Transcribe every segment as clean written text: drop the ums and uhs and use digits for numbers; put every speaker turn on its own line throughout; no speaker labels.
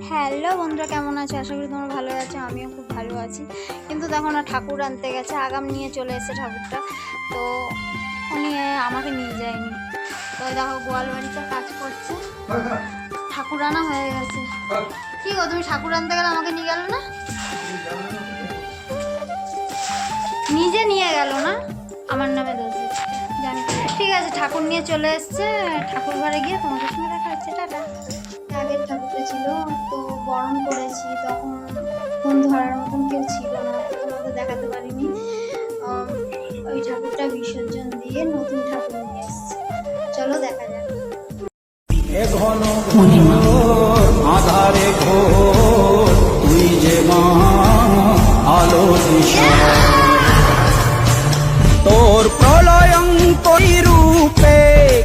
Hello বন্ধুরা, কেমন আছো? আশা করি তোমরা ভালো আছো। আমিও খুব ভালো আছি। কিন্তু দেখো না, ঠাকুর আনতে গেছে, আগাম নিয়ে চলে এসেছে ঠাকুরটা। তো উনি আমাকে নিয়ে যায়নি। তো দেখো গোয়াল বাড়িতে কাজ করছে, ঠাকুর আনা হয়ে গেছে। কি গো, তুমি ঠাকুর আনতে গেলে আমাকে নিয়ে গেল না? নিজে নিয়ে গেল না, আমার নামে দোষ দিচ্ছে, জানি। ঠিক আছে, ঠাকুর নিয়ে চলে এসছে। ঠাকুর ঘরে গিয়ে তোমাদের সঙ্গে দেখা হচ্ছে। টাটা। আগের ঠাকুরটা ছিল, তো বরণ করেছি, তখন ফোন ধরার মতন কেউ ছিল না, তো তোমাদের দেখাতে পারিনি। ওই ঠাকুরটা বিসর্জন দিয়ে নতুন ঠাকুর নিয়ে এসছে। চলো দেখা যাক।
আধারে ঘোর তুই যে মা আলো দিশা, তোর প্রলয়ঙ্করী রূপে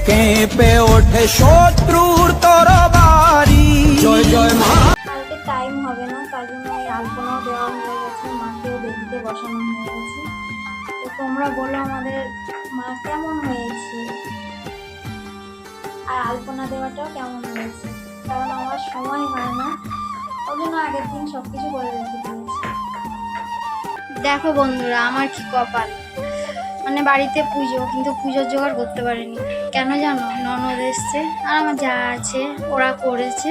কেঁপে ওঠে শত্রুর তরবারি। জয় জয় মা।
কালকে টাইম হবে না, তার জন্য এই আলপনাও দেওয়া হয়ে গেছে, মাকেও বেদিতে বসানো হয়ে গেছে। তো তোমরা বলো আমাদের মা কেমন হয়েছে, আর আলপনা দেওয়াটাও কেমন হয়েছে। কারণ আমার সময় হয় না, ওই জন্য আগের দিন সব কিছু করে রেখে দিয়েছি। দেখো বন্ধুরা, আমার কি কপাল, মানে বাড়িতে পুজো, কিন্তু পুজোর জোগাড় করতে পারিনি। কেন জানো? ননদ এসছে আর আমার যা আছে ওরা করেছে,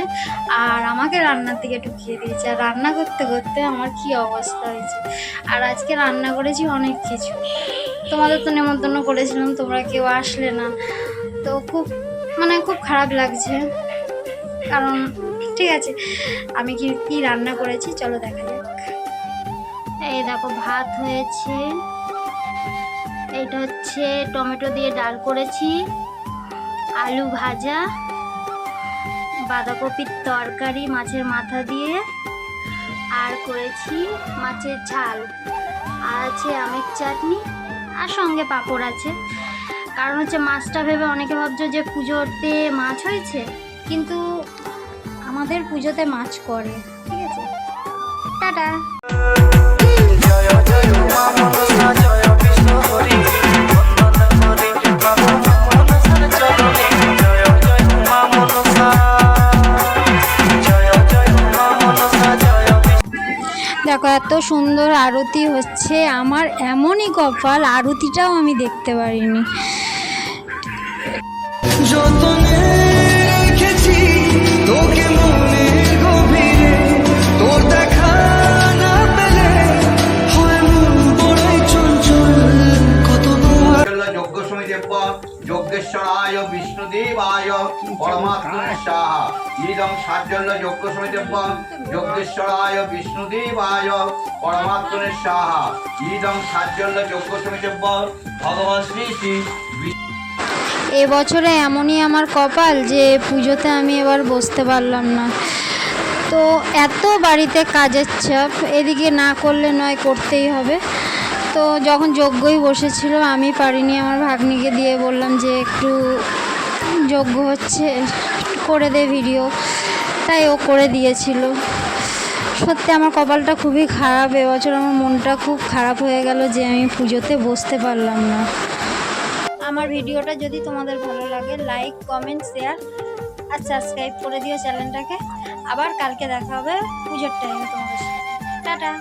আর আমাকে রান্নার দিকে ঢুকিয়ে দিয়েছে। আর রান্না করতে করতে আমার কি অবস্থা হয়েছে। আর আজকে রান্না করেছি অনেক কিছু, তোমাদের তো নেমন্তন্ন করেছিলাম, তোমরা কেউ আসলে না। তো খুব খারাপ লাগছে। কারণ ঠিক আছে, আমি কি রান্না করেছি চলো দেখা যাক। এই দেখো, ভাত হয়েছে, এইটা হচ্ছে টমেটো দিয়ে ডাল করেছি, আলু ভাজা, বাঁধাকপির তরকারি মাছের মাথা দিয়ে, আর করেছি মাছের ঝাল, আর আছে আমের চাটনি, আর সঙ্গে পাঁপড় আছে। কারণ হচ্ছে মাছটা ভেবে অনেকে ভাবছো যে পুজোতে মাছ হয়েছে, কিন্তু আমাদের পুজোতে মাছ করে। ঠিক আছে, টাটা। দেখো, এত সুন্দর আরতি হচ্ছে, আমার এমনই কপাল, আরতিটাও আমি দেখতে পারিনি।
যতনে রেখেছি তোকে মনের গভীরে, তোর দেখা না পেলে হয় মন বড়ই চঞ্চল। কতবার
যজ্ঞ সমিদেব যজ্ঞেশ্বরায় বিষ্ণুদেবায় পরমাত্মনে সাহা ইদং সাজ্জল্য যজ্ঞ সমিদেব যজ্ঞেশ্বরায় বিষ্ণুদেবায় পরমাত্মনে সাহা ইদং সাজ্জল্য যজ্ঞ সমিদেব ভগবান শ্রী শ্রী।
এবছরে এমনই আমার কপাল যে পুজোতে আমি এবার বসতে পারলাম না। তো এত বাড়িতে কাজের চাপ, এদিকে না করলে নয়, করতেই হবে। তো যখন যজ্ঞই বসেছিল আমি পারিনি, আমার ভাগ্নিকে দিয়ে বললাম যে একটু যজ্ঞ হচ্ছে, করে দে ভিডিও, তাই ও করে দিয়েছিল। সত্যি আমার কপালটা খুবই খারাপ, এবছর আমার মনটা খুব খারাপ হয়ে গেল যে আমি পুজোতে বসতে পারলাম না। আমার ভিডিওটা যদি তোমাদের ভালো লাগে, লাইক, কমেন্ট, শেয়ার আর সাবস্ক্রাইব করে দিও চ্যানেলটাকে। আবার কালকে দেখা হবে পুজোর টাইমে তোমাদের সাথে। টাটা।